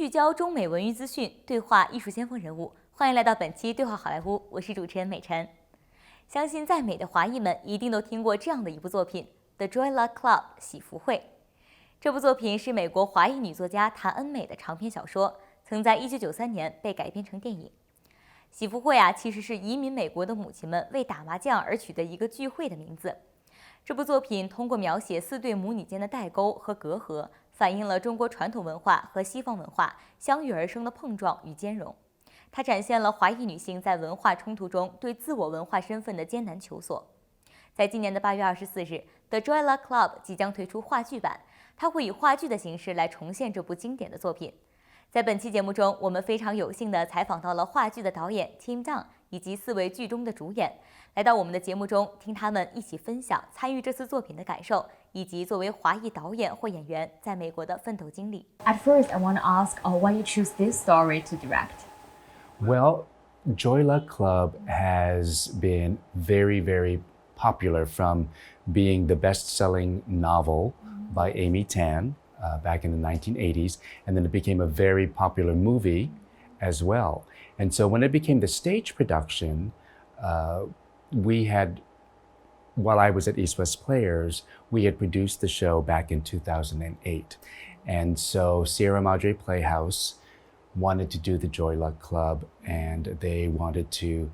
聚焦中美文娱资讯，对话艺术先锋人物。欢迎来到本期对话好莱坞，我是主持人美晨。相信在美的华裔们一定都听过这样的一部作品《The Joy Luck Club》喜福会。这部作品是美国华裔女作家谭恩美的长篇小说，曾在1993年被改编成电影。喜福会其实是移民美国的母亲们为打麻将而取的一个聚会的名字。这部作品通过描写四对母女间的代沟和隔阂，反映了中国传统文化和西方文化相遇而生的碰撞与兼容。它展现了华裔女性在文化冲突中对自我文化身份的艰难求索。在今年的8月24日，《The Joy Luck Club》即将推出话剧版，它会以话剧的形式来重现这部经典的作品。在本期节目中，我们非常有幸地采访到了话剧的导演 Tim Dang 以及4位剧中的主演，来到我们的节目中，听他们一起分享参与这次作品的感受，以及作为华裔导演或演员在美国的奋斗经历。At first, I want to ask why you choose this story to direct. Well, Joy Luck Club has been very, very popular from being the best-selling novel by Amy Tan back in the 1980s, and then it became a very popular movie as well. And so when it became the stage production, while I was at East West Players, we had produced the show back in 2008. And so Sierra Madre Playhouse wanted to do the Joy Luck Club, and they wanted to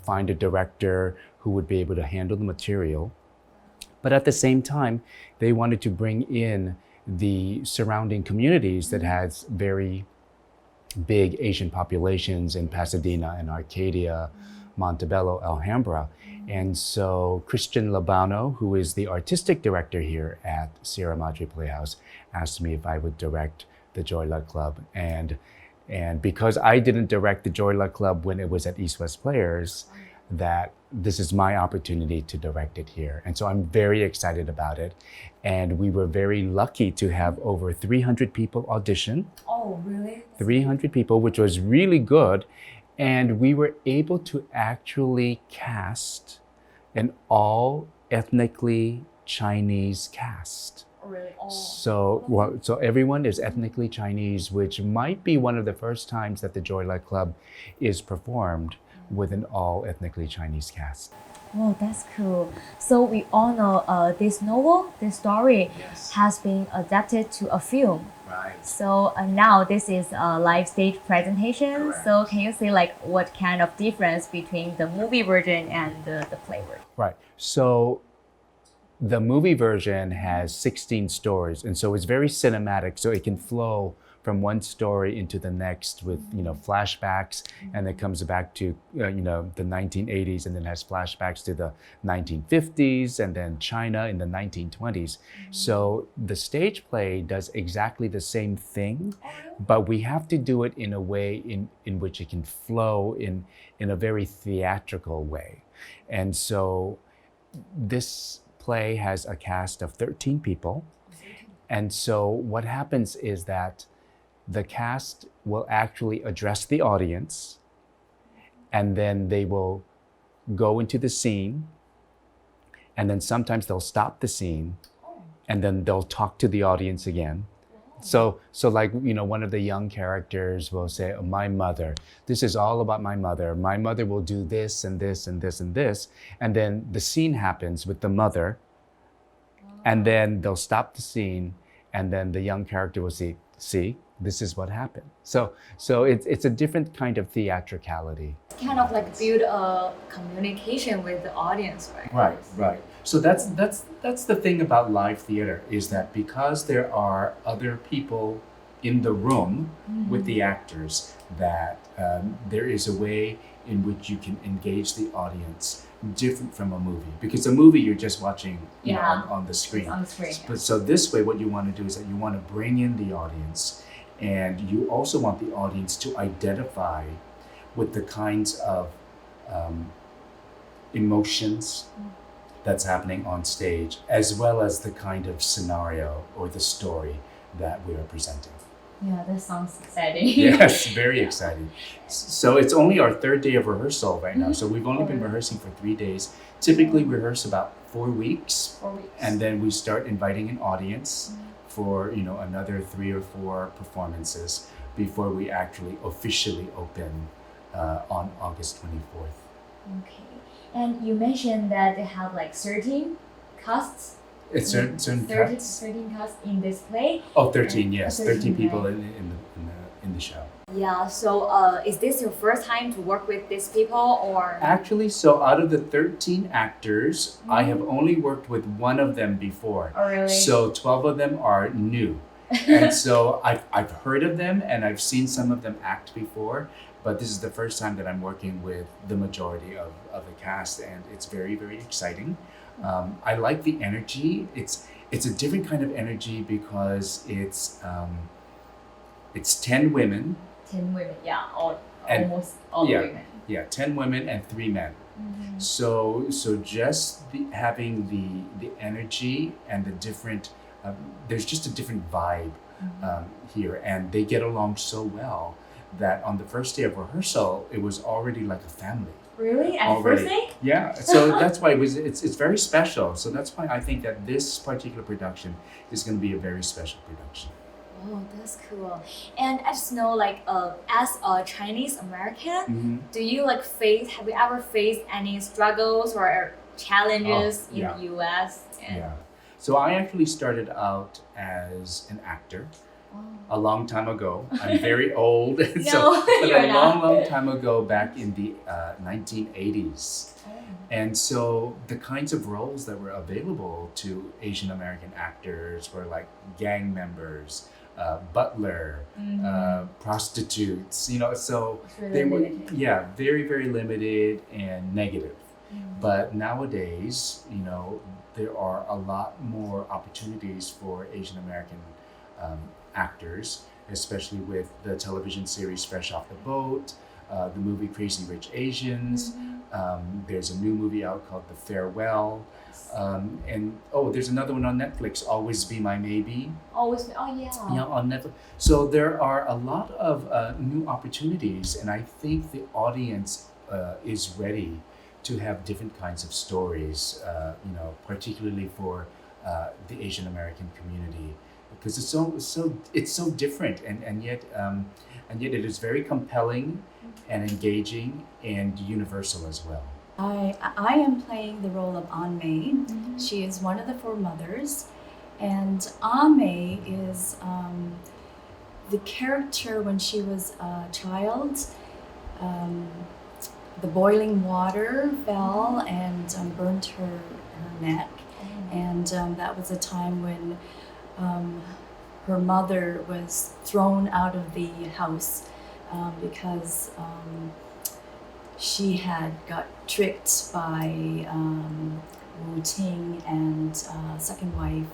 find a director who would be able to handle the material. But at the same time, they wanted to bring in the surrounding communities that has very big Asian populations in Pasadena and Arcadia, Montebello, Alhambra. And so Christian Labano, who is the artistic director here at Sierra Madre Playhouse, asked me if I would direct the Joy Luck Club. And because I didn't direct the Joy Luck Club when it was at East West Players, that this is my opportunity to direct it here. And so I'm very excited about it. And we were very lucky to have over 300 people audition. Oh, really? 300 people, which was really good. And we were able to actually cast an all ethnically Chinese cast. Really? Oh. So everyone is ethnically Chinese, which might be one of the first times that the Joy Luck Club is performed with an all ethnically Chinese cast. Oh, that's cool. So we all know this novel, this story, has been adapted to a film. Right. So now this is a live stage presentation. Correct. So can you say what kind of difference between the movie version and the play version? Right. So the movie version has 16 stories, and so it's very cinematic, so it can flow from one story into the next with flashbacks, and it comes back to the 1980s, and then has flashbacks to the 1950s, and then China in the 1920s. So the stage play does exactly the same thing, but we have to do it in a way in which it can flow in a very theatrical way. And so this play has a cast of 13 people. And so what happens is that the cast will actually address the audience, and then they will go into the scene, and then sometimes they'll stop the scene, and then they'll talk to the audience again. So one of the young characters will say, oh, my mother, this is all about my mother. My mother will do this and this and this and this. And then the scene happens with the mother, and then they'll stop the scene, and then the young character will say, see, this is what happened. So it's a different kind of theatricality. It's kind of build a communication with the audience, right? Right. So that's the thing about live theater, is that because there are other people in the room with the actors, that there is a way in which you can engage the audience different from a movie. Because a movie you're just watching on the screen. On the screen. But so this way, what you want to do is that you want to bring in the audience, and you also want the audience to identify with the kinds of emotions that's happening on stage, as well as the kind of scenario or the story that we are presenting. Yeah, that sounds exciting. Yes, very exciting. So it's only our third day of rehearsal right now. So we've only been rehearsing for 3 days. Typically we rehearse about 4 weeks. 4 weeks. And then we start inviting an audience for another 3 or 4 performances before we actually officially open on August 24th. Okay. And you mentioned that they have like 13 casts. It's certain 13 cuts. casts in this play. Oh, 13, yes. 13 people right? in the show. Yeah, so is this your first time to work with these people or? Actually, so out of the 13 actors, I have only worked with one of them before. Oh, really? So 12 of them are new. And so I've heard of them and I've seen some of them act before, but this is the first time that I'm working with the majority of the cast, and it's very, very exciting. I like the energy. It's a different kind of energy because it's 10 women. 10 women, yeah, And- almost all yeah. women. Yeah, 10 women and 3 men. So just having the energy and the different, there's just a different vibe here, and they get along so well that on the first day of rehearsal, it was already like a family. Really? At Already. first day? Yeah, so that's why it's very special. So that's why I think that this particular production is going to be a very special production. Oh, that's cool. And I just know, like, as a Chinese American, have you ever faced any struggles or challenges in the US? Yeah. So I actually started out as an actor a long time ago. I'm very old. But you're a not. long time ago, back in the 1980s. And so the kinds of roles that were available to Asian American actors were like gang members, butler, prostitutes, so It's really they were, limited. very, very limited and negative. But nowadays, there are a lot more opportunities for Asian American actors, especially with the television series Fresh Off the Boat, the movie Crazy Rich Asians. There's a new movie out called The Farewell. And there's another one on Netflix, Always Be My Maybe. Yeah, on Netflix. So there are a lot of new opportunities, and I think the audience is ready to have different kinds of stories, particularly for the Asian American community, because it's so different, and yet it is very compelling and engaging and universal as well. I am playing the role of An Mei. She is one of the 4 mothers, and An Mei is the character when she was a child. The boiling water fell and burnt her neck, and that was a time when her mother was thrown out of the house because she had got tricked by Wu Ting and second wife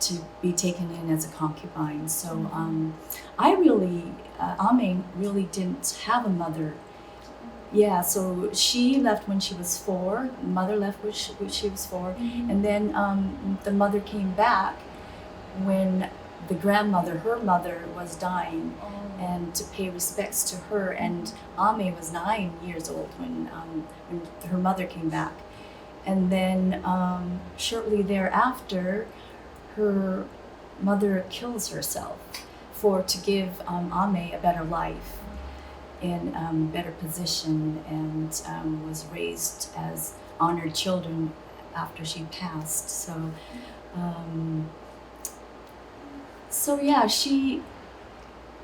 to be taken in as a concubine. So An Mei really didn't have a mother. Yeah, so she left when she was 4. Mother left when she was 4, and then the mother came back when the grandmother, her mother, was dying, and to pay respects to her. And An Mei was 9 years old when her mother came back, and then shortly thereafter, her mother kills herself to give An Mei a better life, in better position, and was raised as honored children after she passed. So yeah, she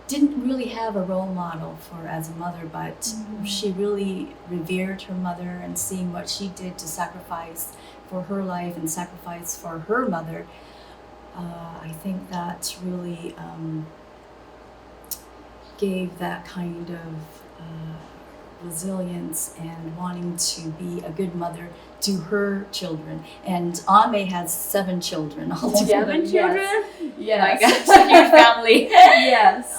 didn't really have a role model as a mother, but she really revered her mother, and seeing what she did to sacrifice for her life and sacrifice for her mother, I think that really gave that kind of resilience and wanting to be a good mother to her children. And An Mei has 7 children altogether. 7 children? Yes. My gosh, a huge family. Yes.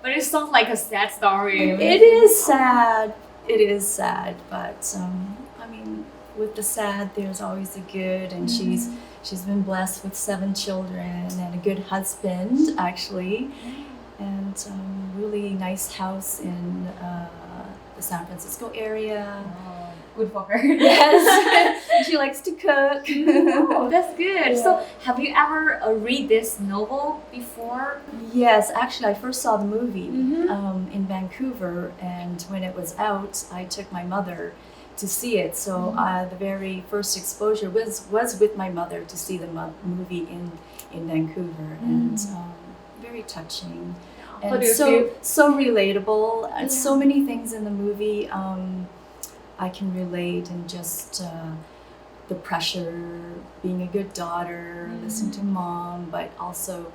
But it sounds like a sad story. It is sad. It is sad, but I mean, with the sad, there's always the good, and she's been blessed with 7 children and a good husband, actually, and really nice house in the San Francisco area. good for her. Yes, she likes to cook. Oh, that's good. Yeah. So, have you ever read this novel before? Yes, actually, I first saw the movie Mhm. in Vancouver, and when it was out, I took my mother to see it. So the very first exposure was with my mother to see the movie in Vancouver, and very touching. How And do you feel? so relatable. And so many things in the movie I can relate, and just the pressure, being a good daughter, listening to mom, but also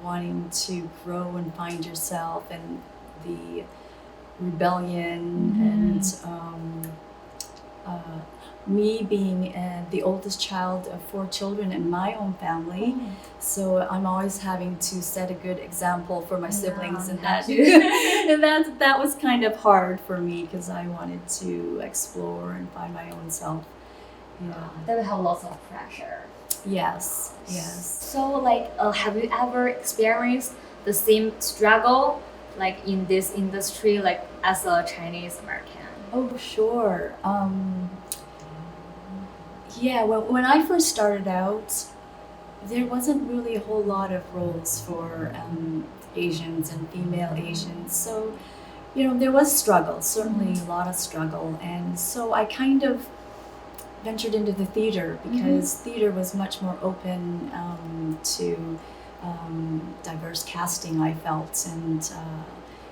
wanting to grow and find yourself, and the rebellion, and me being the oldest child of 4 children in my own family. So I'm always having to set a good example for my siblings, and that and that was kind of hard for me, because I wanted to explore and find my own self. Yeah. That will have lots of pressure. Yes. So, like, have you ever experienced the same struggle, like in this industry, like as a Chinese American? Oh, sure. Yeah, when I first started out, there wasn't really a whole lot of roles for Asians and female Asians. So, there was struggle, certainly a lot of struggle. And so I kind of ventured into the theater, because theater was much more open to diverse casting, I felt, and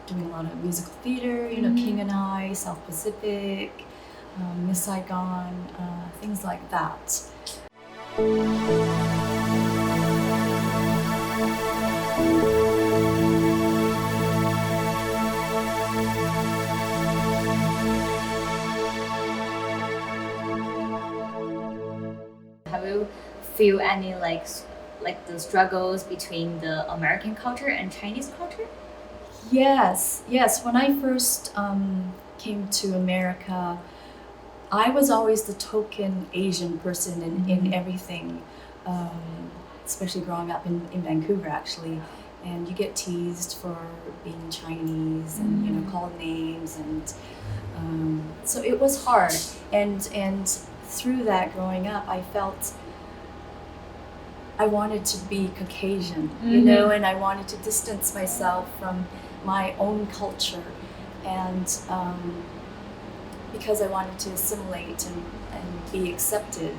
doing a lot of musical theater, King and I, South Pacific, Miss Saigon, things like that. Have you feel any like the struggles between the American culture and Chinese culture? Yes. When I first came to America, I was always the token Asian person in everything, especially growing up in Vancouver, actually. And you get teased for being Chinese, and called names, and so it was hard. And through that, growing up, I felt I wanted to be Caucasian, and I wanted to distance myself from my own culture, and because I wanted to assimilate and be accepted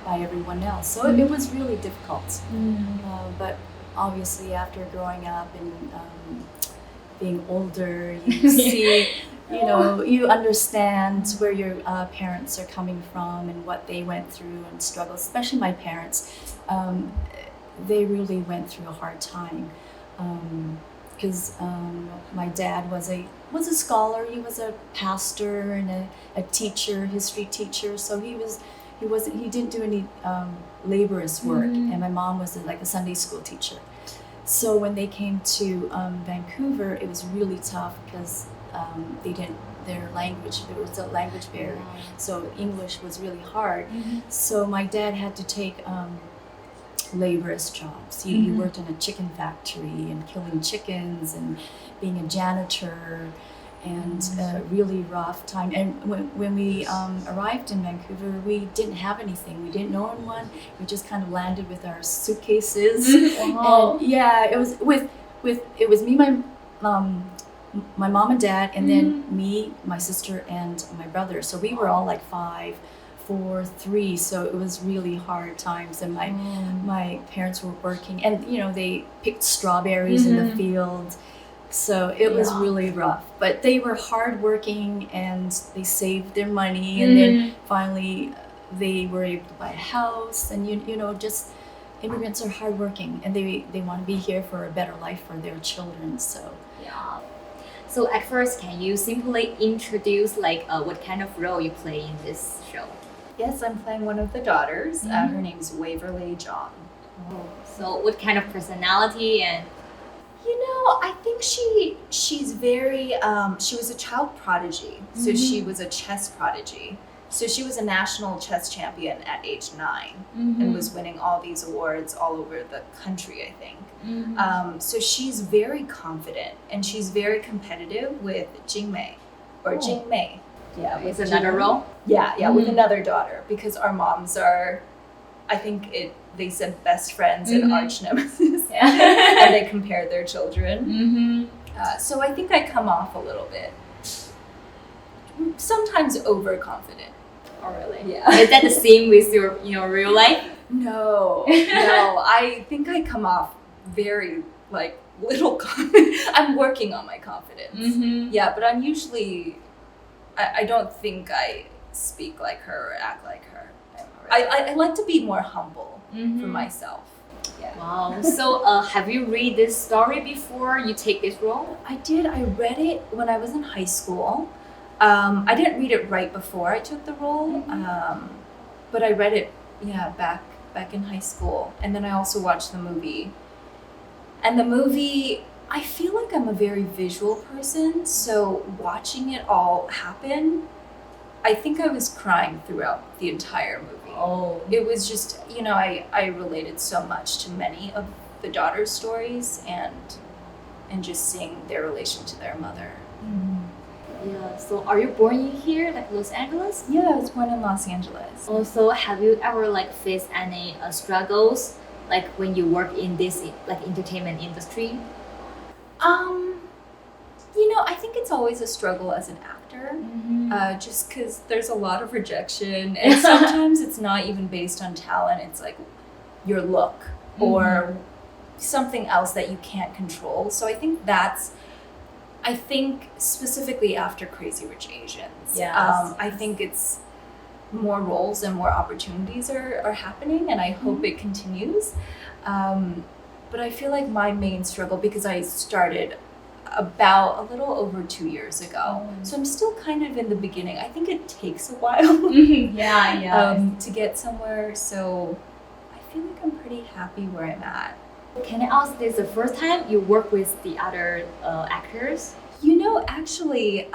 by everyone else. So it was really difficult. But obviously, after growing up and being older, you see, you understand where your parents are coming from and what they went through and struggled. Especially my parents, they really went through a hard time. Because my dad was a scholar. He was a pastor and a teacher, history teacher. So he didn't do any laborious work. And my mom was like a Sunday school teacher. So when they came to Vancouver, it was really tough, because there was a language barrier. So English was really hard. So my dad had to take laborious jobs. He worked in a chicken factory and killing chickens and being a janitor, and a really rough time. And when we arrived in Vancouver, we didn't have anything. We didn't know anyone. We just kind of landed with our suitcases. Wow. And yeah, it was me, my mom and dad, and then me, my sister, and my brother. So we were all like 5, 4, 3. So it was really hard times. And my parents were working, and they picked strawberries in the field. So it was really rough. But they were hardworking, and they saved their money, and then finally they were able to buy a house. And just immigrants are hardworking, and they want to be here for a better life for their children. So Yeah. So at first, can you simply introduce what kind of role you play in this show? Yes, I'm playing one of the daughters. Her name's Waverly John. So what kind of personality and I think she's very, she was a child prodigy. So she was a chess prodigy. So she was a national chess champion at age 9 and was winning all these awards all over the country, I think. So she's very confident, and she's very competitive with Jingmei, or Jingmei. Yeah, It's with another June. role. Yeah, with another daughter, because our moms are, I think they said best friends and arch nemesis, and they compared their children. So I think I come off a little bit, sometimes overconfident. Oh, really? Yeah. Is that the same with your, real life? No, I think I come off very like little confident. I'm working on my confidence. Yeah, but I'm usually, I don't think I speak like her or act like her. I like to be more humble for myself. Yeah. Wow. So, have you read this story before you take this role? I did. I read it when I was in high school. I didn't read it right before I took the role, but I read it, back in high school. And then I also watched the movie. And the movie, I feel like I'm a very visual person, so watching it all happen, I think I was crying throughout the entire movie. Oh. It was just, I related so much to many of the daughters' stories and just seeing their relation to their mother. Yeah. So, are you born here, like Los Angeles? Yeah, I was born in Los Angeles. Also, have you ever faced any struggles, like when you work in this entertainment industry? I think it's always a struggle as an actor, just because there's a lot of rejection, and sometimes it's not even based on talent. It's like your look or something else that you can't control. So I think specifically after Crazy Rich Asians, I think it's more roles and more opportunities are happening, and I hope it continues. But I feel like my main struggle, because I started about a little over 2 years ago, so I'm still kind of in the beginning. I think it takes a while to get somewhere, so I feel like I'm pretty happy where I'm at. Can I ask, this the first time you work with the other actors? Actually,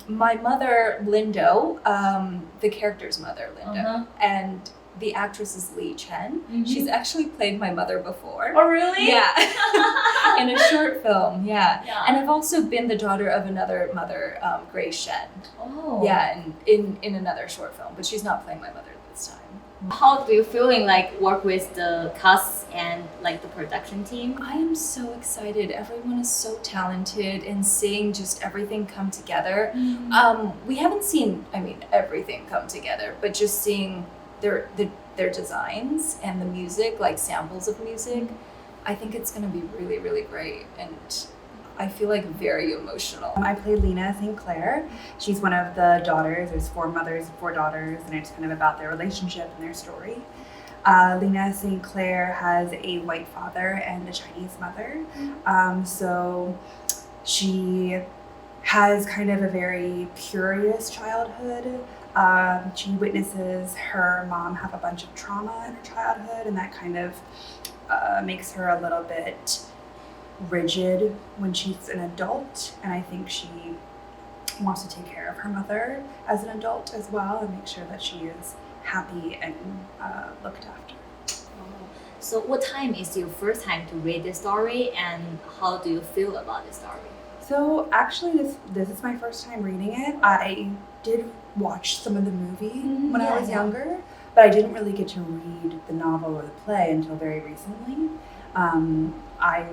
my mother, Lindo, the character's mother, Lindo, and the actress is Lee Chen. She's actually played my mother before. Oh, really? Yeah. In a short film, yeah. And I've also been the daughter of another mother, Grace Shen. Oh. Yeah, in another short film, but she's not playing my mother this time. How do you feeling work with the cast and the production team? I am so excited. Everyone is so talented, and seeing just everything come together. We haven't seen, everything come together, but just seeing their designs and the music, samples of music, I think it's going to be really, really great, and I feel very emotional. I play Lena St. Clair. She's one of the daughters. There's 4 mothers and 4 daughters, and it's kind of about their relationship and their story. Lena St. Clair has a white father and a Chinese mother. So she has kind of a very curious childhood. She witnesses her mom have a bunch of trauma in her childhood, and that kind of makes her a little bit rigid when she's an adult, and I think she wants to take care of her mother as an adult as well and make sure that she is happy and looked after. So what time is your first time to read the story, and how do you feel about the story? So actually this is my first time reading it. I did watch some of the movie when I was younger, but I didn't really get to read the novel or the play until very recently. I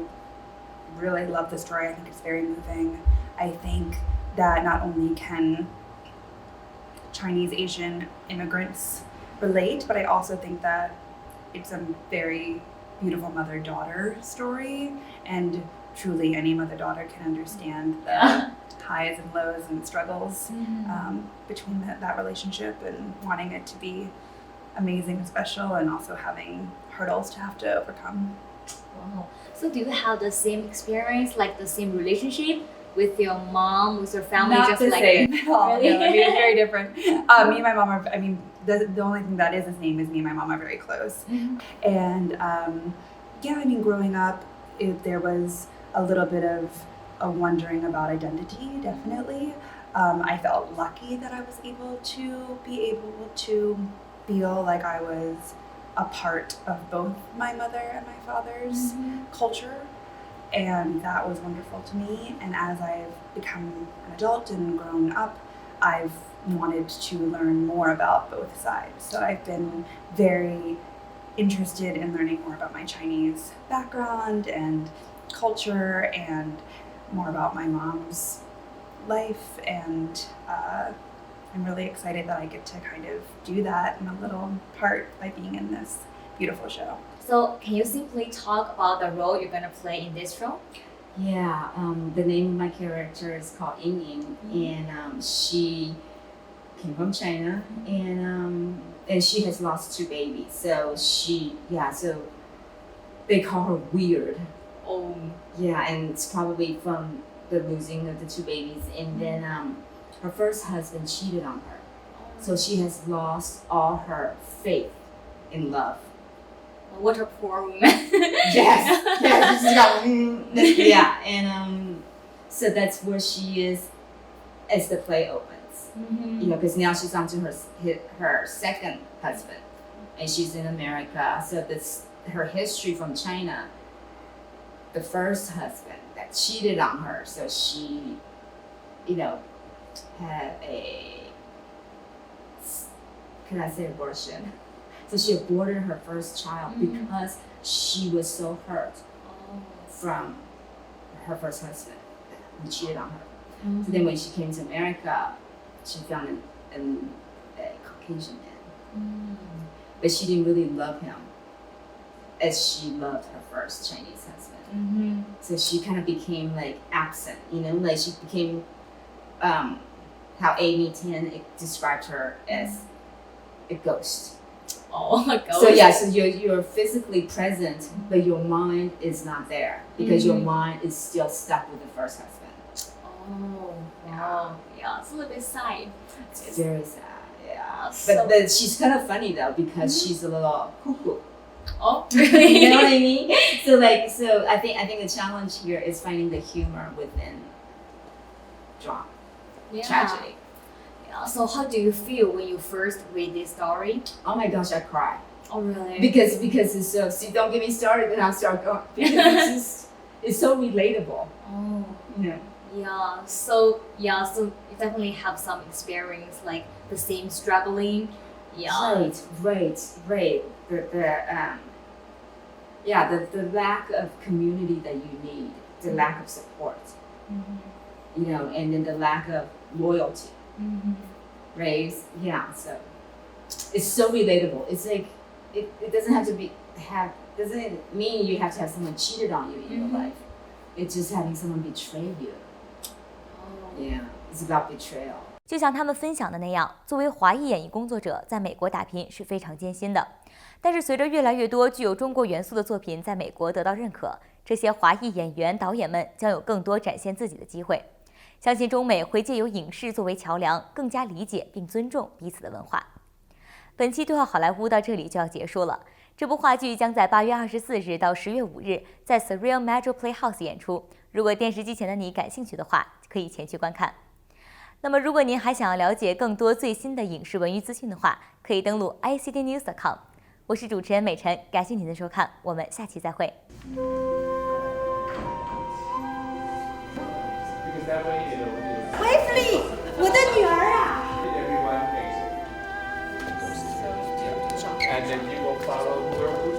really love the story. I think it's very moving. I think that not only can Chinese Asian immigrants relate, but I also think that it's a very beautiful mother-daughter story, and truly any mother-daughter can understand the highs and lows and struggles between that relationship, and wanting it to be amazing and special, and also having hurdles to have to overcome. Wow. So do you have the same experience, the same relationship with your mom, with your family? Not just the same at all. Really? No, it's very different. Me and my mom are, the only thing that is the same is me and my mom are very close. And growing up, there was a little bit of a wondering about identity, definitely. I felt lucky that I was able to feel like I was a part of both my mother and my father's culture, and that was wonderful to me. And as I've become an adult and grown up, I've wanted to learn more about both sides. So I've been very interested in learning more about my Chinese background and culture and more about my mom's life, and I'm really excited that I get to kind of do that in a little part by being in this beautiful show. So can you simply talk about the role you're gonna play in this show? Yeah, the name of my character is called Ying, and she came from China, and she has lost 2 babies. So so they call her weird. Oh. Yeah, and it's probably from the losing of the 2 babies, and then her first husband cheated on her, so she has lost all her faith in love. What a poor woman. Yes, she's got, yeah, and so that's where she is as the play opens. You know, because now she's on to her second husband, and she's in America. So this her history from China. The first husband that cheated on her, so she, you know, had a, can I say abortion? So she aborted her first child because she was so hurt from her first husband who cheated on her. So then when she came to America, she found a Caucasian man. But she didn't really love him as she loved her first Chinese husband. So she kind of became like absent, you know, like she became how Amy Tan described her as a ghost. Oh my god. So yeah, so you're physically present, but your mind is not there because your mind is still stuck with the first husband. Oh wow. Yeah, it's a little bit sad. It's very sad. Yeah. So- But she's kind of funny though because she's a little cuckoo. Oh You know what I mean? So I think the challenge here is finding the humor within drama, tragedy. Yeah. So how do you feel when you first read this story? Oh my gosh, I cry Oh really? because it's so. See, don't get me started, then I'll start going because it's so relatable. Oh. You know. So you definitely have some experience like the same struggling. Yeah. Right. The lack of community that you need, the lack of support, you know, and then the lack of loyalty, right? Yeah, so it's so relatable. It's like it doesn't have to doesn't mean you have to have someone cheated on you in your life. It's just having someone betray you. Yeah, it's about betrayal. 就像他们分享的那样，作为华裔演艺工作者，在美国打拼是非常艰辛的。但是随着越来越多具有中国元素的作品在美国得到认可，这些华裔演员、导演们将有更多展现自己的机会。相信中美会借由影视作为桥梁，更加理解并尊重彼此的文化。本期对话好莱坞到这里就要结束了。这部话剧将在8月24日到10月5日在 Surreal Metro Playhouse 演出。如果电视机前的你感兴趣的话，可以前去观看。那么，如果您还想要了解更多最新的影视文娱资讯的话，可以登录 iCiTinews.com。我是主持人美晨，感谢您的收看，我们下期再会。Wesley，我的女儿啊！ And then you will follow who's